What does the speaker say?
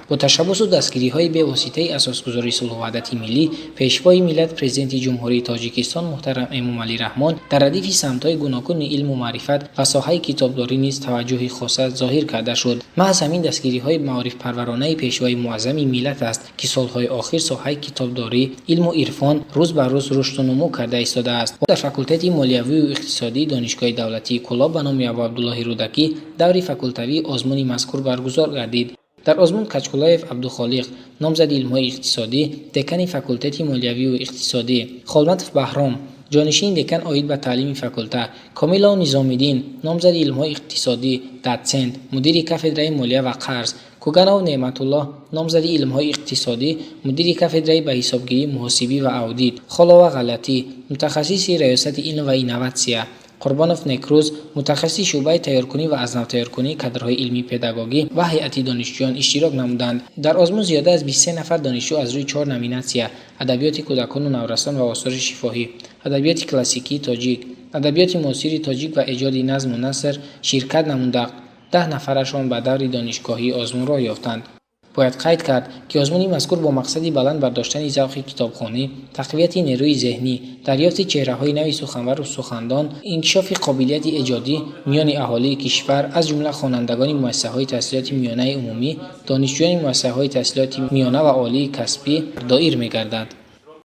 با تشبث و دستگیری‌های به‌واسطه اساسگذاری صلح و وحدت ملی، پیشوای ملت پرزیدنت جمهوری تاجیکستان محترم امامعلی رحمان در ردیف سمت‌های گوناگون علم و معرفت و ساحه کتابداری نیز توجه خاص ظاهر کرده شد. محض همین دستگیری‌های معارف پرورانه پیشوای معظم ملت است که سال‌های اخیر ساحه کتابداری، علم و عرفان روز به روز رشد و نمو کرده ایستاده است. در فاکولته مالیوی و اقتصادی دانشگاه دولتی کلاب به نام ابو عبدالله رودکی دوره فاکولتوی آزمون مذکور برگزار گردید. در آزمون کچکولایف عبدالخالق نامزد علم‌های اقتصادی، دکان فاکولته مالیوی و اقتصادی، خالمتوف بهرام جانشین دکان عاید به تعلیم فاکولته، کامیلا نظامی‌دین نامزد علم‌های اقتصادی، داتسنت مدیر کافدرای مالیه و قرض، کوگانو نعمت الله نامزد علم‌های اقتصادی، مدیر کافدرای به حسابگیری محاسبی و اودیت، خلاوه غلطی متخصص ریاست علم و اینواتسیا، قربانوف نکروز متخصص شعبه تیارکنی و از نو تیارکنی کادرهای علمی پداگوژی و هیئت دانشجویان اشتراک نمودند. در آزمون زیاده از 23 نفر دانشجو از روی 4 نومیناسیا ادبیات کودکان و نورستان و آثار شفاهی، ادبیات کلاسیکی تاجیک، ادبیات معاصر تاجیک و ایجاد نظم و نثر شرکت نمودند. 10 نفرشان به دور دانشگاهی آزمون را یافتند. باید قید کرد که آزمون مذکور با مقصدی بلند برداشتن ذوق کتابخوانی، تقویت نیروی ذهنی، دریافت چهره‌های نوی سخنور و سخندان، انکشاف قابلیت ایجادی میان اهالی کشور از جمله خوانندگان مؤسسه‌های تحصیلات میانه عمومی، دانشجویان مؤسسه‌های تحصیلات میانه و عالی کسبی دایر می‌گردد.